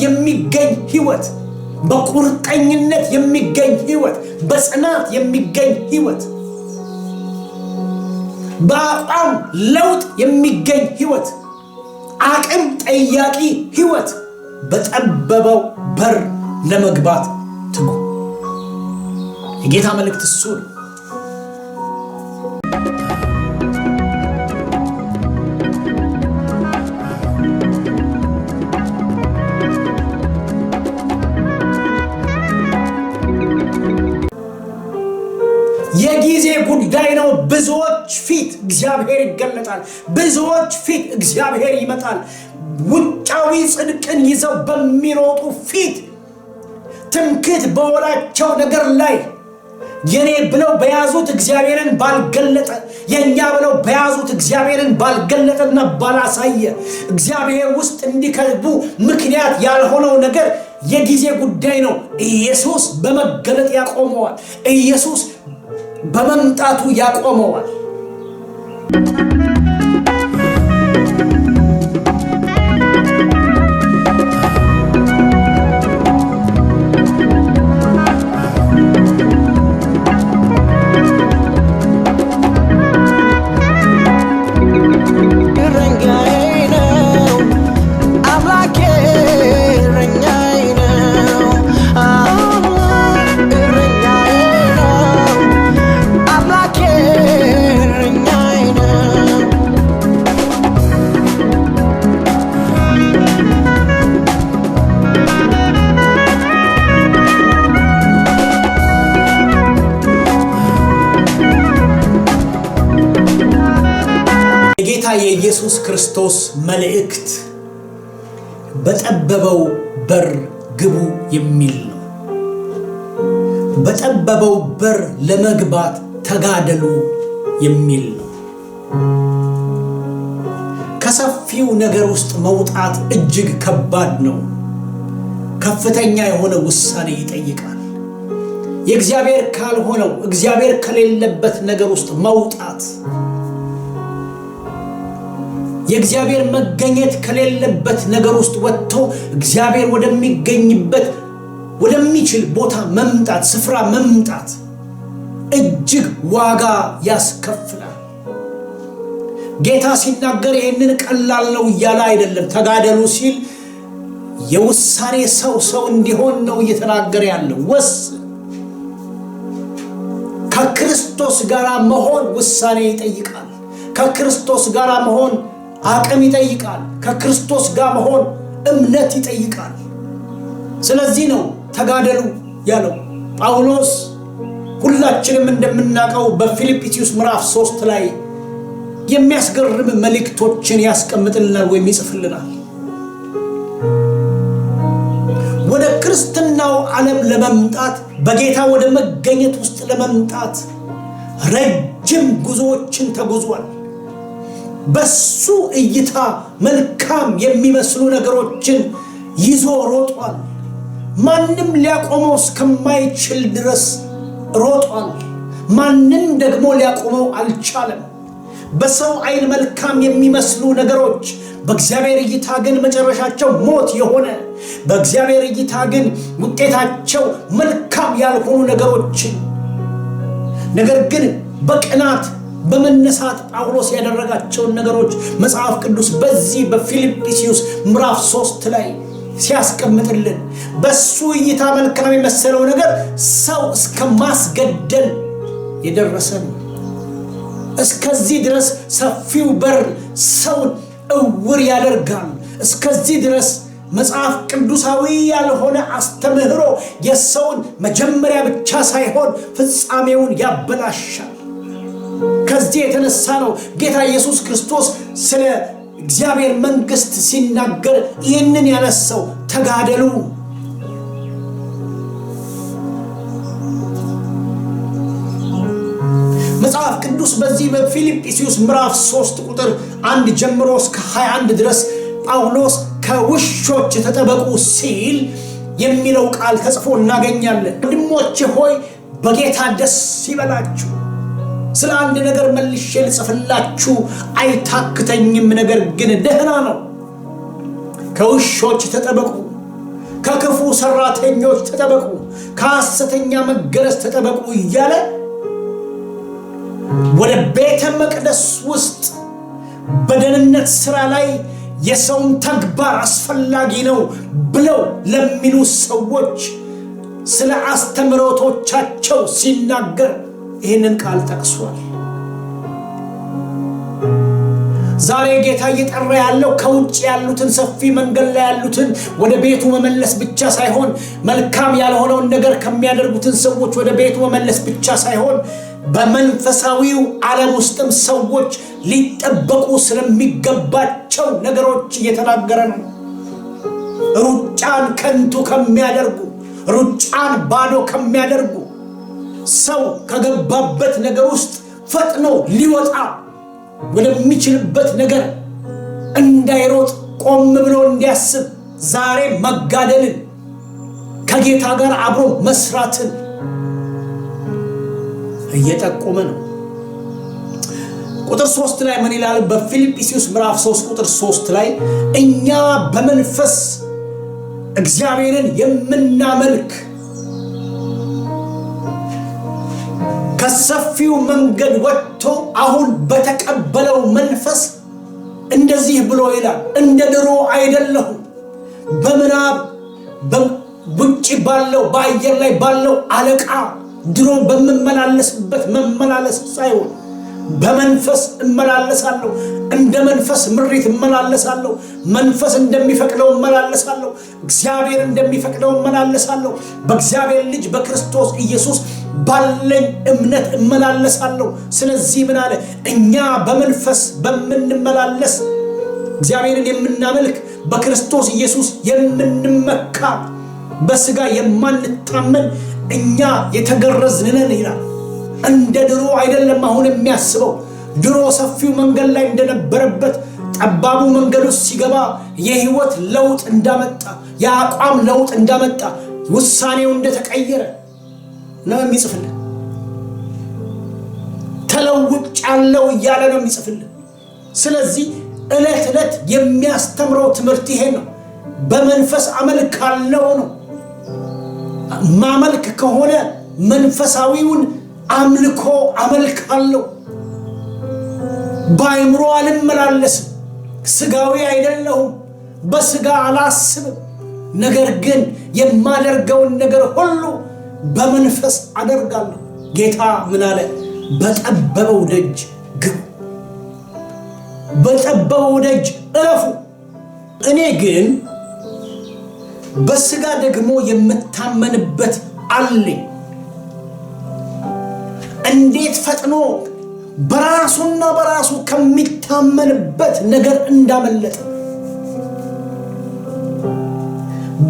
የሚገኝ ህይወት፣ በቁርጠኝነት የሚገኝ ህይወት፣ በጽናት የሚገኝ ህይወት፣ በአቋም ለውጥ የሚገኝ ህይወት፣ አቅም ጠያቂ ህይወት። በጠበበው በር ለመግባት ትጉ። የጌታ መልእክት እሱ ነው። የጊዜ ጉዳይ ነው። ብዙዎች ፊት እግዚአብሔር ይገለጣል። ብዙዎች ፊት እግዚአብሔር ይመጣል። ውጫዊ ጽድቅን ይዘው በሚሮጡ ፊት ትምክህት በወላቸው ነገር ላይ የኔ ብለው በያዙት እግዚአብሔርን ባልገለጠ፣ የኛ ብለው በያዙት እግዚአብሔርን ባልገለጠና ባላሳየ እግዚአብሔር ውስጥ እንዲከቡ ምክንያት ያልሆነው ነገር የጊዜ ጉዳይ ነው። ኢየሱስ በመገለጥ ያቆመዋል። ኢየሱስ በመምጣቱ ያቆመዋል። የኢየሱስ ክርስቶስ መልእክት በጠበበው በር ግቡ የሚል ነው። በጠበበው በር ለመግባት ተጋደሉ የሚል ነው። ከሰፊው ነገር ውስጥ መውጣት እጅግ ከባድ ነው። ከፍተኛ የሆነ ውሳኔ ይጠይቃል። የእግዚአብሔር ካልሆነው እግዚአብሔር ከሌለበት ነገር ውስጥ መውጣት፣ የእግዚአብሔር መገኘት ከሌለበት ነገር ውስጥ ወጥቶ እግዚአብሔር ወደሚገኝበት ወደሚችል ቦታ መምጣት፣ ስፍራ መምጣት እጅግ ዋጋ ያስከፍላል። ጌታ ሲናገር ይህንን ቀላል ነው እያለ አይደለም። ተጋደሉ ሲል የውሳኔ ሰው እንዲሆን ነው እየተናገረ ያለው። ከክርስቶስ ጋር መሆን ውሳኔ ይጠይቃል። ከክርስቶስ ጋር መሆን አቅም ይጠይቃል። ከክርስቶስ ጋር መሆን እምነት ይጠይቃል። ስለዚህ ነው ተጋደሉ ያለው ጳውሎስ። ሁላችንም እንደምናውቀው በፊልጵስዩስ ምዕራፍ 3 ላይ የሚያስገርም መልእክቶችን ያስቀምጥልናል ወይም ይጽፍልናል። ወደ ክርስትናው ዓለም ለመምጣት፣ በጌታ ወደ መገኘት ውስጥ ለመምጣት ረጅም ጉዞዎችን ተጉዟል። በሱ እይታ መልካም የሚመስሉ ነገሮችን ይዞ ሮጧል። ማንም ሊያቆመው እስከማይችል ድረስ ሮጧል። ማንም ደግሞ ሊያቆመው አልቻለም። በሰው ዓይን መልካም የሚመስሉ ነገሮች በእግዚአብሔር እይታ ግን መጨረሻቸው ሞት የሆነ፣ በእግዚአብሔር እይታ ግን ውጤታቸው መልካም ያልሆኑ ነገሮችን ነገር ግን በቅናት በመነሳት ጳውሎስ ያደረጋቸውን ነገሮች መጽሐፍ ቅዱስ በዚህ በፊልጵስዩስ ምዕራፍ 3 ላይ ሲያስቀምጥልን በሱ እይታ መልካም የመሰለው ነገር ሰው እስከ ማስገደል የደረሰ ነው። እስከዚህ ድረስ ሰፊው በር ሰውን እውር ያደርጋል። እስከዚህ ድረስ መጽሐፍ ቅዱሳዊ ያልሆነ አስተምህሮ የሰውን መጀመሪያ ብቻ ሳይሆን ፍጻሜውን ያበላሻል። ከዚህ የተነሳ ነው ጌታ ኢየሱስ ክርስቶስ ስለ እግዚአብሔር መንግሥት ሲናገር ይህንን ያነሳው። ተጋደሉ። መጽሐፍ ቅዱስ በዚህ በፊልጵስዩስ ምዕራፍ 3 ቁጥር 1 ጀምሮ እስከ 21 ድረስ ጳውሎስ ከውሾች ተጠበቁ ሲል የሚለው ቃል ተጽፎ እናገኛለን። ወንድሞቼ ሆይ በጌታ ደስ ይበላችሁ። ስለ አንድ ነገር መልሼ ልጽፍላችሁ አይታክተኝም፣ ነገር ግን ደህና ነው። ከውሾች ተጠበቁ፣ ከክፉ ሰራተኞች ተጠበቁ፣ ከሐሰተኛ መገረዝ ተጠበቁ እያለ ወደ ቤተ መቅደስ ውስጥ በደህንነት ሥራ ላይ የሰውን ተግባር አስፈላጊ ነው ብለው ለሚሉ ሰዎች ስለ አስተምሮቶቻቸው ሲናገር ይህንን ቃል ጠቅሷል። ዛሬ ጌታ እየጠራ ያለው ከውጭ ያሉትን ሰፊ መንገድ ላይ ያሉትን ወደ ቤቱ መመለስ ብቻ ሳይሆን መልካም ያልሆነውን ነገር ከሚያደርጉትን ሰዎች ወደ ቤቱ መመለስ ብቻ ሳይሆን በመንፈሳዊው ዓለም ውስጥም ሰዎች ሊጠበቁ ስለሚገባቸው ነገሮች እየተናገረ ነው። ሩጫን ከንቱ ከሚያደርጉ፣ ሩጫን ባዶ ከሚያደርጉ፣ ሰው ከገባበት ነገር ውስጥ ፈጥኖ ሊወጣ ወደሚችልበት ነገር እንዳይሮጥ ቆም ብሎ እንዲያስብ ዛሬ መጋደልን ከጌታ ጋር አብሮ መስራትን እየጠቆመ ነው። ቁጥር 3 ላይ ምን ይላል? በፊልጵስዩስ ምዕራፍ 3 ቁጥር 3 ላይ እኛ በመንፈስ እግዚአብሔርን የምናመልክ ከሰፊው መንገድ ወጥቶ አሁን በተቀበለው መንፈስ እንደዚህ ብሎ ይላል፣ እንደ ድሮ አይደለሁም። በምናብ ውጪ ባለው በአየር ላይ ባለው አለቃ ድሮ በመመላለስበት መመላለስ ሳይሆን በመንፈስ እመላለሳለሁ። እንደ መንፈስ ምሪት እመላለሳለሁ። መንፈስ እንደሚፈቅደው እመላለሳለሁ። እግዚአብሔር እንደሚፈቅደው እመላለሳለሁ። በእግዚአብሔር ልጅ በክርስቶስ ኢየሱስ ባለኝ እምነት እመላለሳለሁ። ስለዚህ ምን አለ? እኛ በመንፈስ በመንመላለስ እግዚአብሔርን የምናመልክ በክርስቶስ ኢየሱስ የምንመካ በስጋ የማንታመን እኛ የተገረዝን ነን ይላል። እንደ ድሮ አይደለም አሁን የሚያስበው። ድሮ ሰፊው መንገድ ላይ እንደነበረበት ጠባቡ መንገድ ውስጥ ሲገባ የህይወት ለውጥ እንዳመጣ፣ የአቋም ለውጥ እንዳመጣ፣ ውሳኔው እንደተቀየረ ነው የሚጽፍልን። ተለውጫለሁ እያለ ነው የሚጽፍልን። ስለዚህ ዕለት ዕለት የሚያስተምረው ትምህርት ይሄ ነው። በመንፈስ አመልካለሁ ነው። ማመልክ ከሆነ መንፈሳዊውን አምልኮ አመልካለሁ። በአይምሮ አልመላለስም። ስጋዊ አይደለሁም። በስጋ አላስብም። ነገር ግን የማደርገውን ነገር ሁሉ በመንፈስ አደርጋለሁ። ጌታ ምን አለ? በጠበበው ደጅ ግቡ፣ በጠበበው ደጅ እለፉ። እኔ ግን በስጋ ደግሞ የምታመንበት አለኝ። እንዴት ፈጥኖ በራሱና በራሱ ከሚታመንበት ነገር እንዳመለጠ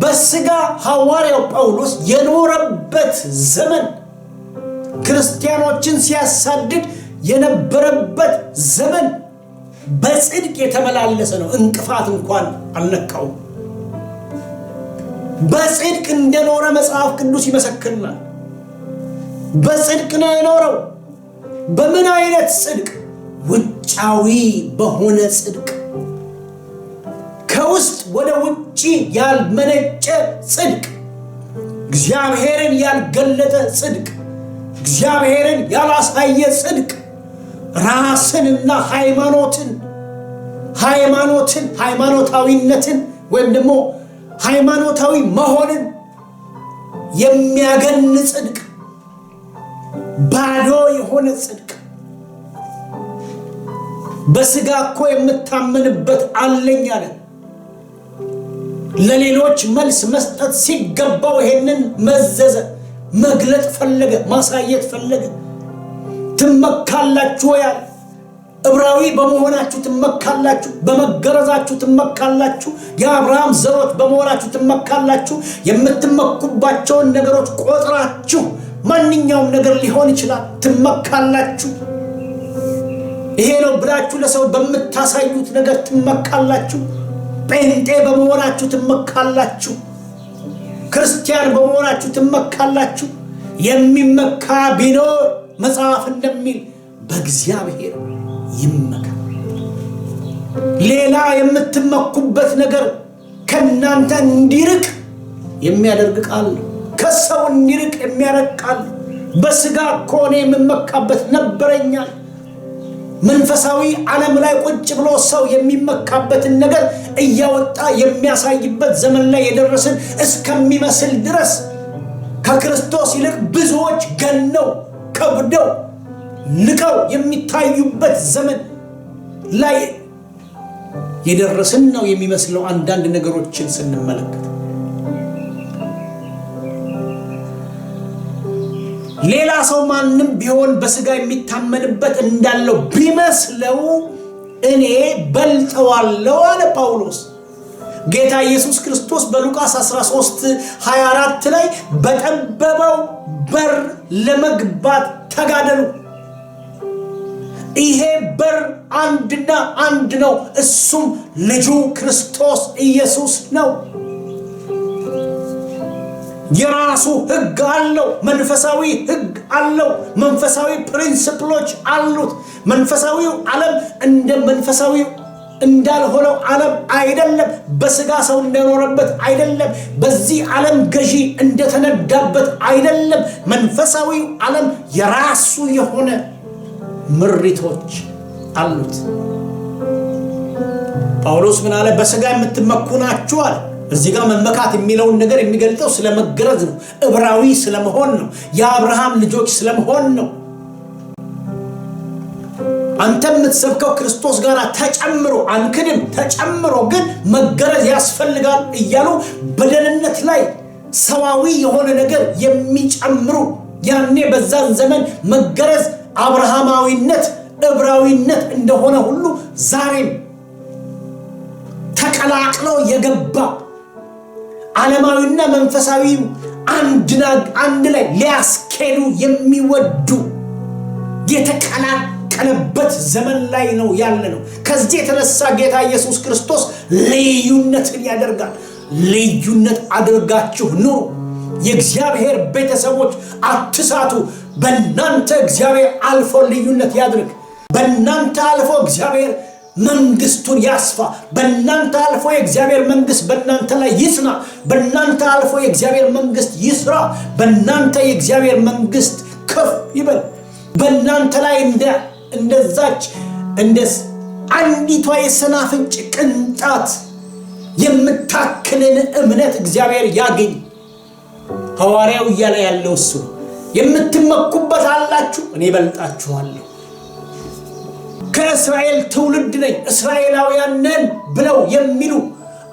በስጋ ሐዋርያው ጳውሎስ የኖረበት ዘመን ክርስቲያኖችን ሲያሳድድ የነበረበት ዘመን በጽድቅ የተመላለሰ ነው። እንቅፋት እንኳን አልነካውም። በጽድቅ እንደኖረ መጽሐፍ ቅዱስ ይመሰክርናል። በጽድቅ ነው የኖረው። በምን አይነት ጽድቅ? ውጫዊ በሆነ ጽድቅ፣ ከውስጥ ወደ ውጪ ያልመነጨ ጽድቅ፣ እግዚአብሔርን ያልገለጠ ጽድቅ፣ እግዚአብሔርን ያላሳየ ጽድቅ፣ ራስንና ሃይማኖታዊነትን ወይም ደግሞ ሃይማኖታዊ መሆንን የሚያገን ጽድቅ፣ ባዶ የሆነ ጽድቅ። በስጋ እኮ የምታመንበት አለኝ አለ። ለሌሎች መልስ መስጠት ሲገባው ይሄንን መዘዘ፣ መግለጥ ፈለገ፣ ማሳየት ፈለገ። ትመካላችሁ ያለ ዕብራዊ በመሆናችሁ ትመካላችሁ፣ በመገረዛችሁ ትመካላችሁ፣ የአብርሃም ዘሮች በመሆናችሁ ትመካላችሁ። የምትመኩባቸውን ነገሮች ቆጥራችሁ ማንኛውም ነገር ሊሆን ይችላል ትመካላችሁ። ይሄ ነው ብላችሁ ለሰው በምታሳዩት ነገር ትመካላችሁ። ጴንጤ በመሆናችሁ ትመካላችሁ፣ ክርስቲያን በመሆናችሁ ትመካላችሁ። የሚመካ ቢኖር መጽሐፍ እንደሚል በእግዚአብሔር ይመካ። ሌላ የምትመኩበት ነገር ከናንተ እንዲርቅ የሚያደርግ ቃል ነው። ከሰው እንዲርቅ የሚያደርግ ቃል። በስጋ ኮኔ የምመካበት ነበረኛል። መንፈሳዊ ዓለም ላይ ቁጭ ብሎ ሰው የሚመካበትን ነገር እያወጣ የሚያሳይበት ዘመን ላይ የደረስን እስከሚመስል ድረስ ከክርስቶስ ይልቅ ብዙዎች ገነው ከብደው ልቀው የሚታዩበት ዘመን ላይ የደረስን ነው የሚመስለው አንዳንድ ነገሮችን ስንመለከት። ሌላ ሰው ማንንም ቢሆን በስጋ የሚታመንበት እንዳለው ቢመስለው እኔ በልጠዋለሁ አለ ጳውሎስ። ጌታ ኢየሱስ ክርስቶስ በሉቃስ 13:24 ላይ በጠበበው በር ለመግባት ተጋደሉ። ይሄ በር አንድና አንድ ነው፣ እሱም ልጁ ክርስቶስ ኢየሱስ ነው። የራሱ ሕግ አለው፣ መንፈሳዊ ሕግ አለው፣ መንፈሳዊ ፕሪንሲፕሎች አሉት። መንፈሳዊው ዓለም እንደ መንፈሳዊው እንዳልሆነው ዓለም አይደለም። በስጋ ሰው እንደኖረበት አይደለም። በዚህ ዓለም ገዢ እንደተነዳበት አይደለም። መንፈሳዊው ዓለም የራሱ የሆነ ምሪቶች አሉት። ጳውሎስ ምን አለ? በስጋ የምትመኩ ናችሁ አለ። እዚህ ጋር መመካት የሚለውን ነገር የሚገልጠው ስለመገረዝ ነው። ዕብራዊ ስለመሆን ነው። የአብርሃም ልጆች ስለመሆን ነው። አንተ የምትሰብከው ክርስቶስ ጋር ተጨምሮ አንክድም፣ ተጨምሮ ግን መገረዝ ያስፈልጋል እያሉ በደህንነት ላይ ሰዋዊ የሆነ ነገር የሚጨምሩ ያኔ በዛን ዘመን መገረዝ አብርሃማዊነት ዕብራዊነት እንደሆነ ሁሉ ዛሬም ተቀላቅለው የገባ ዓለማዊና መንፈሳዊ አንድ ላይ ሊያስኬዱ የሚወዱ የተቀላቀለበት ዘመን ላይ ነው ያለነው። ከዚህ የተነሳ ጌታ ኢየሱስ ክርስቶስ ልዩነትን ያደርጋል። ልዩነት አድርጋችሁ ኑሩ። የእግዚአብሔር ቤተሰቦች አትሳቱ። በእናንተ እግዚአብሔር አልፎ ልዩነት ያድርግ። በእናንተ አልፎ እግዚአብሔር መንግስቱን ያስፋ። በእናንተ አልፎ የእግዚአብሔር መንግስት በእናንተ ላይ ይስና። በእናንተ አልፎ የእግዚአብሔር መንግስት ይስራ። በእናንተ የእግዚአብሔር መንግስት ከፍ ይበል። በእናንተ ላይ እንደዛች አንዲቷ የሰናፍጭ ቅንጣት የምታክልን እምነት እግዚአብሔር ያገኝ። ሐዋርያው እያለ ያለው እሱ የምትመኩበት አላችሁ፣ እኔ በልጣችኋለሁ። ከእስራኤል ትውልድ ነኝ፣ እስራኤላውያን ነን ብለው የሚሉ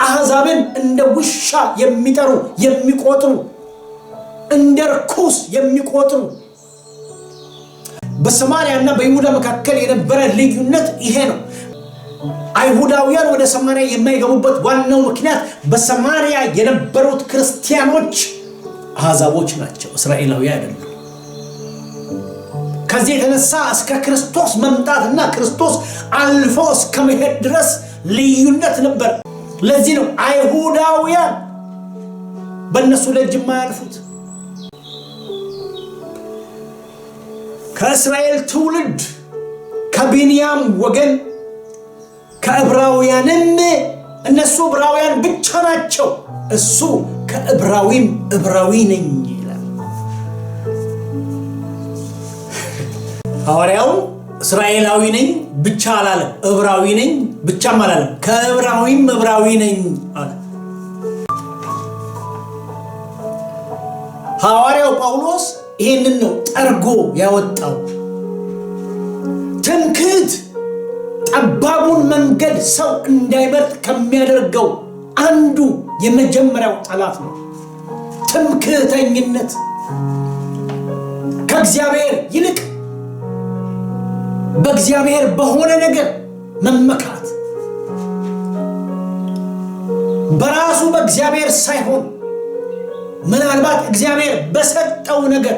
አሕዛብን እንደ ውሻ የሚጠሩ የሚቆጥሩ፣ እንደ ርኩስ የሚቆጥሩ። በሰማርያና በይሁዳ መካከል የነበረ ልዩነት ይሄ ነው። አይሁዳውያን ወደ ሰማርያ የማይገቡበት ዋናው ምክንያት በሰማርያ የነበሩት ክርስቲያኖች አሕዛቦች ናቸው፣ እስራኤላዊ አይደሉም። ከዚህ የተነሳ እስከ ክርስቶስ መምጣትና ክርስቶስ አልፎ እስከ መሄድ ድረስ ልዩነት ነበር። ለዚህ ነው አይሁዳውያን በእነሱ ደጅ የማያልፉት። ከእስራኤል ትውልድ ከቢንያም ወገን ከዕብራውያንም እነሱ ዕብራውያን ብቻ ናቸው፣ እሱ ከዕብራዊም ዕብራዊ ነኝ ይላል። ሐዋርያው እስራኤላዊ ነኝ ብቻ አላለም፣ ዕብራዊ ነኝ ብቻም አላለም፣ ከዕብራዊም ዕብራዊ ነኝ አለ። ሐዋርያው ጳውሎስ ይሄንን ነው ጠርጎ ያወጣው። ትምክህት ጠባቡን መንገድ ሰው እንዳይመርጥ ከሚያደርገው አንዱ የመጀመሪያው ጠላት ነው። ትምክህተኝነት፣ ከእግዚአብሔር ይልቅ በእግዚአብሔር በሆነ ነገር መመካት፣ በራሱ በእግዚአብሔር ሳይሆን ምናልባት እግዚአብሔር በሰጠው ነገር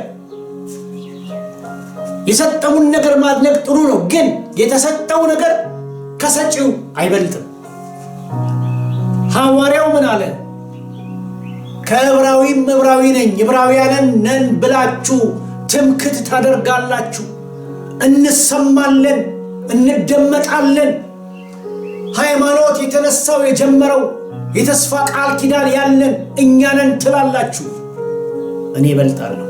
የሰጠውን ነገር ማድነቅ ጥሩ ነው፣ ግን የተሰጠው ነገር ከሰጪው አይበልጥም። ሐዋርያው ምን አለ? ከዕብራዊም ዕብራዊ ነኝ፣ ዕብራውያንን ነን ብላችሁ ትምክህት ታደርጋላችሁ። እንሰማለን፣ እንደመጣለን። ሃይማኖት የተነሳው የጀመረው የተስፋ ቃል ኪዳን ያለን እኛ ነን ትላላችሁ፣ እኔ እበልጣለሁ።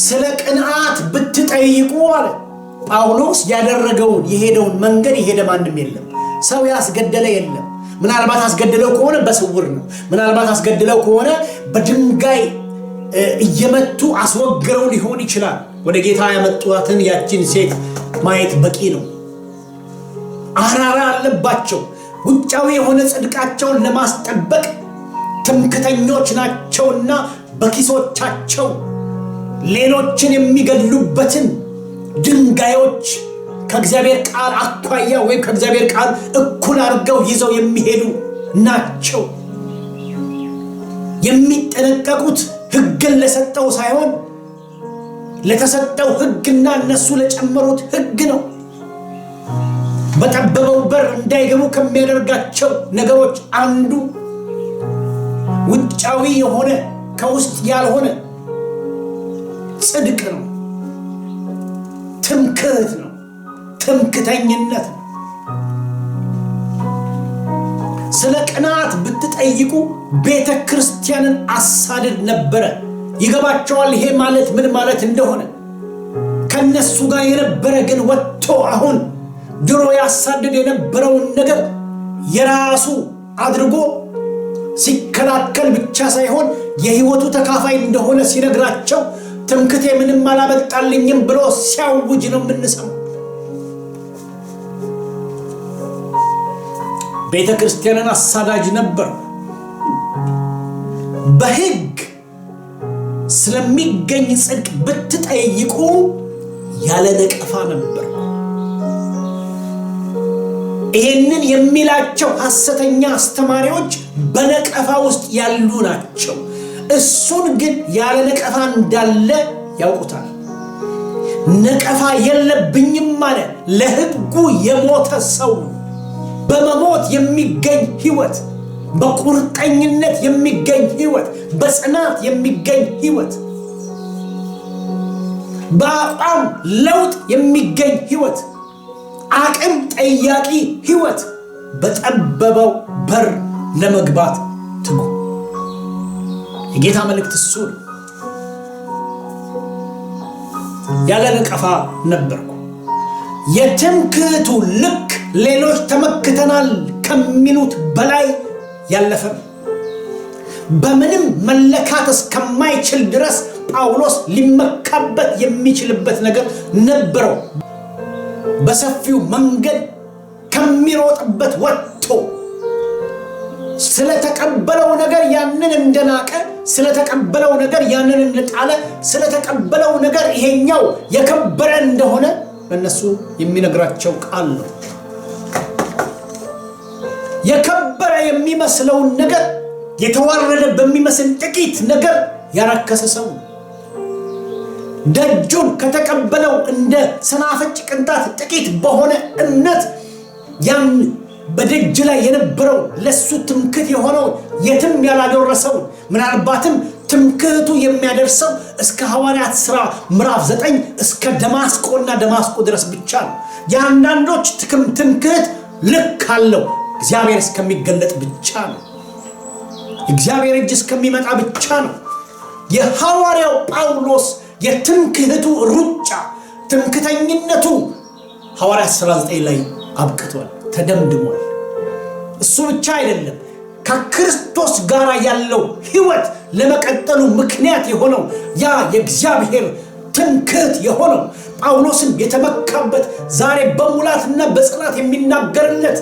ስለ ቅንዓት ብትጠይቁ አለ ጳውሎስ ያደረገውን የሄደውን መንገድ የሄደ ማንም የለም። ሰው ያስገደለ የለም። ምናልባት አስገድለው ከሆነ በስውር ነው። ምናልባት አስገድለው ከሆነ በድንጋይ እየመቱ አስወግረው ሊሆን ይችላል። ወደ ጌታ ያመጡትን ያችን ሴት ማየት በቂ ነው። አራራ አለባቸው። ውጫዊ የሆነ ጽድቃቸውን ለማስጠበቅ ትምክተኞች ናቸውና በኪሶቻቸው ሌሎችን የሚገድሉበትን ድንጋዮች ከእግዚአብሔር ቃል አኳያ ወይም ከእግዚአብሔር ቃል እኩል አድርገው ይዘው የሚሄዱ ናቸው። የሚጠነቀቁት ሕግን ለሰጠው ሳይሆን ለተሰጠው ሕግና እነሱ ለጨመሩት ሕግ ነው። በጠበበው በር እንዳይገቡ ከሚያደርጋቸው ነገሮች አንዱ ውጫዊ የሆነ ከውስጥ ያልሆነ ጽድቅ ነው፣ ትምክህት ነው፣ ትምክተኝነት ነው። ስለ ቅንዓት ብትጠይቁ ቤተ ክርስቲያንን አሳድድ ነበረ። ይገባቸዋል ይሄ ማለት ምን ማለት እንደሆነ። ከነሱ ጋር የነበረ ግን ወጥቶ አሁን ድሮ ያሳድድ የነበረውን ነገር የራሱ አድርጎ ሲከላከል ብቻ ሳይሆን የህይወቱ ተካፋይ እንደሆነ ሲነግራቸው ትምክቴ ምንም አላመጣልኝም ብሎ ሲያውጅ ነው የምንሰማው። ቤተ ክርስቲያንን አሳዳጅ ነበር። በሕግ ስለሚገኝ ጽድቅ ብትጠይቁ ያለ ነቀፋ ነበር። ይህንን የሚላቸው ሐሰተኛ አስተማሪዎች በነቀፋ ውስጥ ያሉ ናቸው። እሱን ግን ያለ ነቀፋ እንዳለ ያውቁታል። ነቀፋ የለብኝም ማለት ለሕጉ የሞተ ሰው በመሞት የሚገኝ ህይወት፣ በቁርጠኝነት የሚገኝ ህይወት፣ በጽናት የሚገኝ ህይወት፣ በአቋም ለውጥ የሚገኝ ህይወት፣ አቅም ጠያቂ ህይወት። በጠበበው በር ለመግባት ትጉ። የጌታ መልእክት እሱ ነው። ያለ ነቀፋ ነበርኩ። የትምክህቱ ልክ ሌሎች ተመክተናል ከሚሉት በላይ ያለፈ በምንም መለካት እስከማይችል ድረስ ጳውሎስ ሊመካበት የሚችልበት ነገር ነበረው። በሰፊው መንገድ ከሚሮጥበት ወጥቶ ስለተቀበለው ነገር ያንን እንደናቀ፣ ስለተቀበለው ነገር ያንን እንደጣለ፣ ስለተቀበለው ነገር ይሄኛው የከበረ እንደሆነ በእነሱ የሚነግራቸው ቃል ነው። የከበረ የሚመስለውን ነገር የተዋረደ በሚመስል ጥቂት ነገር ያረከሰ ሰው ደጁን ከተቀበለው እንደ ሰናፍጭ ቅንጣት ጥቂት በሆነ እምነት ያን በደጅ ላይ የነበረው ለሱ ትምክህት የሆነው የትም ያላደረሰው ምናልባትም ትምክህቱ የሚያደርሰው እስከ ሐዋርያት ሥራ ምዕራፍ 9 እስከ ደማስቆና ደማስቆ ድረስ ብቻ ነው። የአንዳንዶች ትምክህት ልክ አለው፣ እግዚአብሔር እስከሚገለጥ ብቻ ነው። እግዚአብሔር እጅ እስከሚመጣ ብቻ ነው። የሐዋርያው ጳውሎስ የትምክህቱ ሩጫ፣ ትምክህተኝነቱ ሐዋርያት ሥራ 9 ላይ አብቅቷል፣ ተደምድሟል። እሱ ብቻ አይደለም፣ ከክርስቶስ ጋር ያለው ህይወት ለመቀጠሉ ምክንያት የሆነው ያ የእግዚአብሔር ትምክህት የሆነው ጳውሎስን የተመካበት ዛሬ በሙላትና በጽናት የሚናገርለት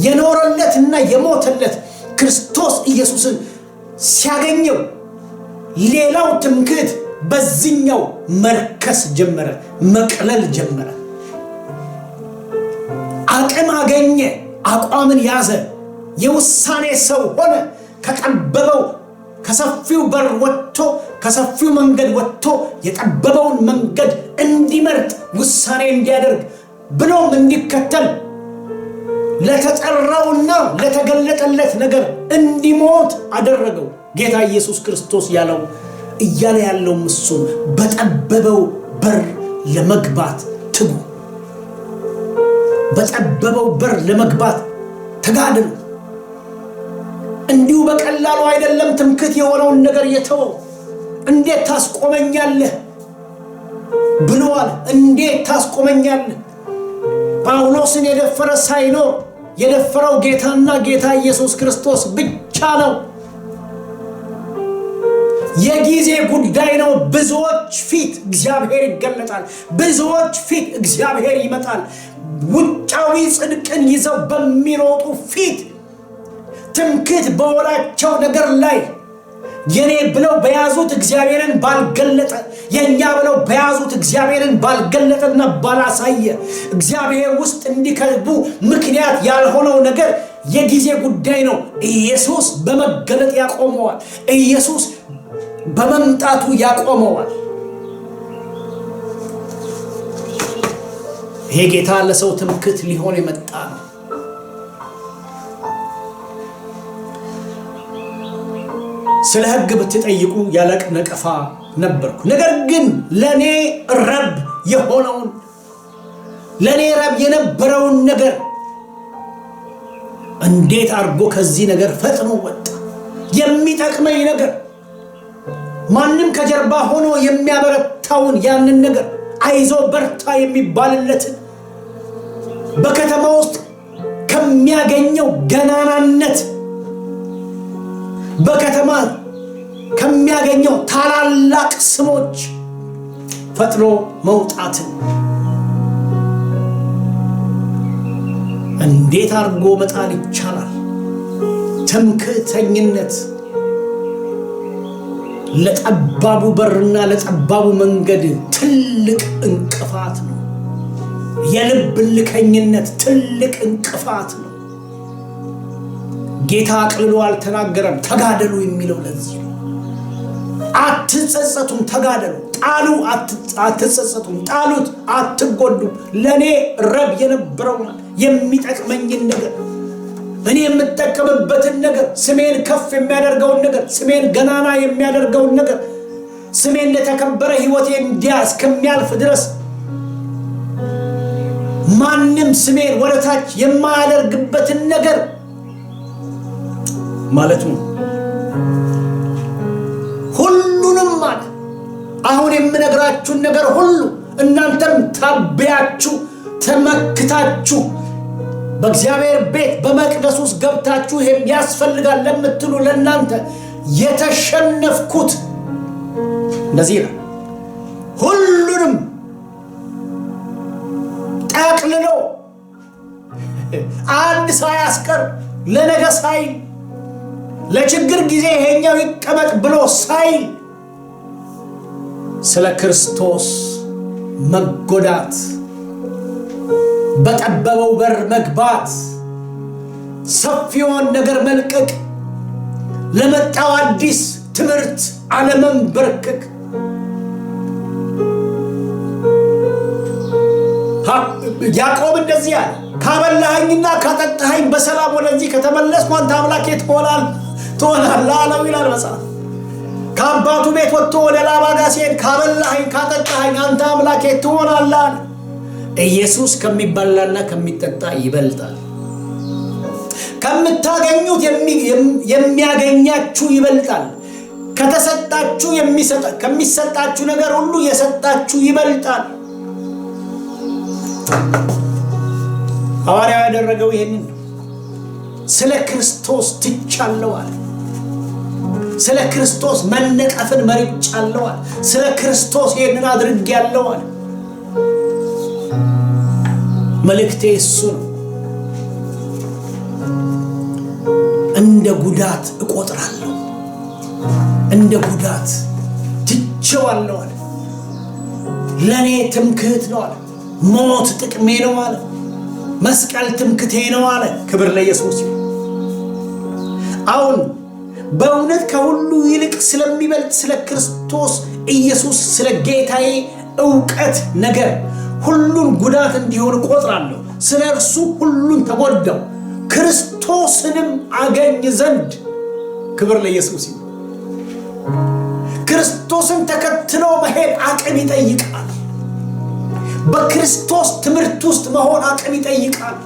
የኖረለትና የሞተለት ክርስቶስ ኢየሱስን ሲያገኘው ሌላው ትምክህት በዚህኛው መርከስ ጀመረ፣ መቅለል ጀመረ። አቅም አገኘ፣ አቋምን ያዘ፣ የውሳኔ ሰው ሆነ። ከጠበበው ከሰፊው በር ወጥቶ ከሰፊው መንገድ ወጥቶ የጠበበውን መንገድ እንዲመርጥ ውሳኔ እንዲያደርግ ብሎም እንዲከተል ለተጠራውና ለተገለጠለት ነገር እንዲሞት አደረገው። ጌታ ኢየሱስ ክርስቶስ ያለው እያለ ያለው እሱ በጠበበው በር ለመግባት ትጉ። በጠበበው በር ለመግባት ተጋደሉ። እንዲሁ በቀላሉ አይደለም ትምክህት የሆነውን ነገር የተወው። እንዴት ታስቆመኛለህ ብሏል። እንዴት ታስቆመኛለህ? ጳውሎስን የደፈረ ሳይኖር የደፈረው ጌታና ጌታ ኢየሱስ ክርስቶስ ብቻ ነው። የጊዜ ጉዳይ ነው። ብዙዎች ፊት እግዚአብሔር ይገለጣል። ብዙዎች ፊት እግዚአብሔር ይመጣል። ውጫዊ ጽድቅን ይዘው በሚሮጡ ፊት ትምክህት በወላቸው ነገር ላይ የኔ ብለው በያዙት እግዚአብሔርን ባልገለጠ፣ የኛ ብለው በያዙት እግዚአብሔርን ባልገለጠና ባላሳየ እግዚአብሔር ውስጥ እንዲከቡ ምክንያት ያልሆነው ነገር የጊዜ ጉዳይ ነው። ኢየሱስ በመገለጥ ያቆመዋል። ኢየሱስ በመምጣቱ ያቆመዋል። ይሄ ጌታ ለሰው ትምክህት ሊሆን የመጣ ነው። ስለ ሕግ ብትጠይቁ ያለ ነቀፋ ነበርኩ። ነገር ግን ለኔ ረብ የሆነውን ለኔ ረብ የነበረውን ነገር እንዴት አድርጎ ከዚህ ነገር ፈጥኖ ወጣ። የሚጠቅመኝ ነገር ማንም ከጀርባ ሆኖ የሚያበረታውን ያንን ነገር አይዞ በርታ የሚባልለትን በከተማ ውስጥ ከሚያገኘው ገናናነት በከተማ ከሚያገኘው ታላላቅ ስሞች ፈጥኖ መውጣትን እንዴት አድርጎ መጣል ይቻላል? ትምክህተኝነት ለጠባቡ በርና ለጠባቡ መንገድ ትልቅ እንቅፋት ነው። የልብ ልከኝነት ትልቅ እንቅፋት ነው። ጌታ አቅልሎ አልተናገረም። ተጋደሉ የሚለው ለዚህ ነው። አትጸጸቱም፣ ተጋደሉ። ጣሉ፣ አትጸጸቱም፣ ጣሉት፣ አትጎዱም። ለኔ ረብ የነበረው የሚጠቅመኝን ነገር እኔ የምጠቀምበትን ነገር ስሜን ከፍ የሚያደርገውን ነገር ስሜን ገናና የሚያደርገውን ነገር ስሜን ለተከበረ ሕይወቴ እስከሚያልፍ ድረስ ማንም ስሜን ወደታች የማያደርግበትን ነገር ማለት ነው። ሁሉንም ማለት አሁን የምነግራችሁን ነገር ሁሉ እናንተም ታበያችሁ ተመክታችሁ በእግዚአብሔር ቤት በመቅደስ ውስጥ ገብታችሁ ይሄም ያስፈልጋል ለምትሉ ለእናንተ የተሸነፍኩት እንደዚህ ነው። ሁሉንም ጠቅልሎ አንድ ሳያስቀር ለነገ ሳይል ለችግር ጊዜ ይሄኛው ይቀመጥ ብሎ ሳይል ስለ ክርስቶስ መጎዳት በጠበበው በር መግባት ሰፊውን ነገር መልቀቅ ለመጣው አዲስ ትምህርት አለመንበርከክ ያዕቆብ እንደዚህ አለ፣ ካበላኸኝና ካጠጣኸኝ በሰላም ወደዚህ ከተመለስኩ አንተ አምላኬ ትሆናለህ አለው ይላል መጽሐፍ። ከአባቱ ቤት ወጥቶ ወደ ላባ ጋር ሲሄድ ካበላኸኝ ካጠጣኸኝ አንተ አምላኬ ትሆናለህ አለ። ኢየሱስ ከሚበላና ከሚጠጣ ይበልጣል። ከምታገኙት የሚያገኛችሁ ይበልጣል። ከተሰጣችሁ ከሚሰጣችሁ ነገር ሁሉ የሰጣችሁ ይበልጣል። ሐዋርያው ያደረገው ይሄንን ነው። ስለ ክርስቶስ ትቻለሁ አለ። ስለ ክርስቶስ መነቀፍን መርጫለሁ አለ። ስለ ክርስቶስ ይሄንን አድርጌያለሁ አለ። መልእክቴ እሱ ነው። እንደ ጉዳት እቆጥራለሁ፣ እንደ ጉዳት ትቼዋለሁ አለ። ለኔ ትምክህት ነው አለ። ሞት ጥቅሜ ነው አለ። መስቀል ትምክህቴ ነው አለ። ክብር ለኢየሱስ ይሁን። አሁን በእውነት ከሁሉ ይልቅ ስለሚበልጥ ስለ ክርስቶስ ኢየሱስ ስለ ጌታዬ ዕውቀት ነገር ሁሉን ጉዳት እንዲሆን እቆጥራለሁ። ስለ እርሱ ሁሉን ተጎዳው ክርስቶስንም አገኝ ዘንድ። ክብር ለኢየሱስ ይሁን። ክርስቶስን ተከትሎ መሄድ አቅም ይጠይቃል። በክርስቶስ ትምህርት ውስጥ መሆን አቅም ይጠይቃል።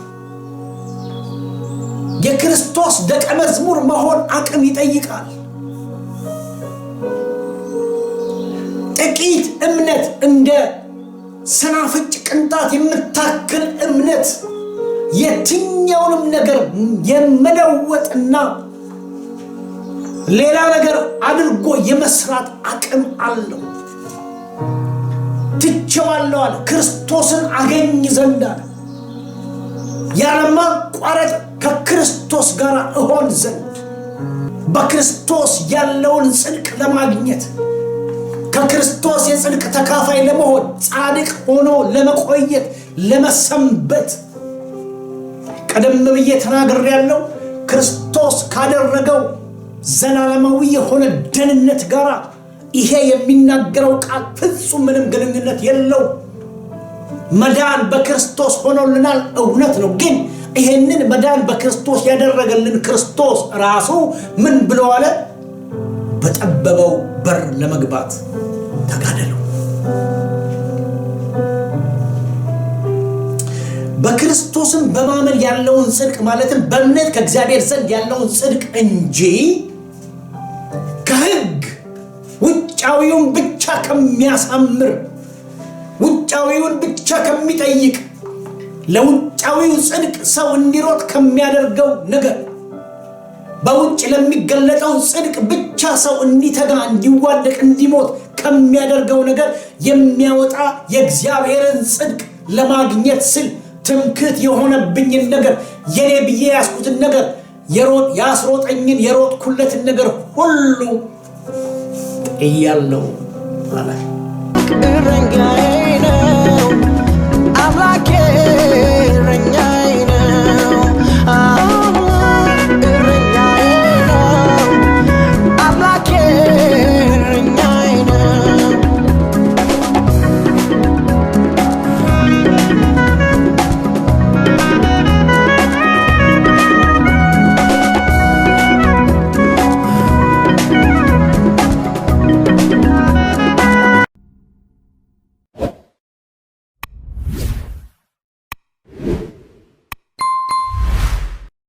የክርስቶስ ደቀ መዝሙር መሆን አቅም ይጠይቃል። ጥቂት እምነት እንደ ሰናፍጭ ቅንጣት የምታክል እምነት የትኛውንም ነገር የመለወጥና ሌላ ነገር አድርጎ የመስራት አቅም አለው። ትቼዋለሁ አለ፣ ክርስቶስን አገኝ ዘንድ አለ። ያለማቋረጥ ከክርስቶስ ጋር እሆን ዘንድ በክርስቶስ ያለውን ጽድቅ ለማግኘት ከክርስቶስ የጽድቅ ተካፋይ ለመሆን ጻድቅ ሆኖ ለመቆየት ለመሰንበት ቀደም ብዬ ተናግሬያለሁ። ክርስቶስ ካደረገው ዘላለማዊ የሆነ ደህንነት ጋር ይሄ የሚናገረው ቃል ፍጹም ምንም ግንኙነት የለው። መዳን በክርስቶስ ሆኖልናል፣ እውነት ነው። ግን ይሄንን መዳን በክርስቶስ ያደረገልን ክርስቶስ ራሱ ምን ብሎ አለ? በጠበበው በር ለመግባት ተጋደሉ። በክርስቶስም በማመን ያለውን ጽድቅ ማለትም በእምነት ከእግዚአብሔር ዘንድ ያለውን ጽድቅ እንጂ ከሕግ ውጫዊውን ብቻ ከሚያሳምር ውጫዊውን ብቻ ከሚጠይቅ ለውጫዊው ጽድቅ ሰው እንዲሮጥ ከሚያደርገው ነገር በውጭ ለሚገለጠው ጽድቅ ብቻ ሰው እንዲተጋ እንዲዋደቅ እንዲሞት ከሚያደርገው ነገር የሚያወጣ የእግዚአብሔርን ጽድቅ ለማግኘት ስል ትምክህት የሆነብኝን ነገር የኔ ብዬ ያስኩትን ነገር ያስሮጠኝን የሮጥኩለትን ነገር ሁሉ ጥያለሁ አለ። እረኛዬ ነው አምላኬ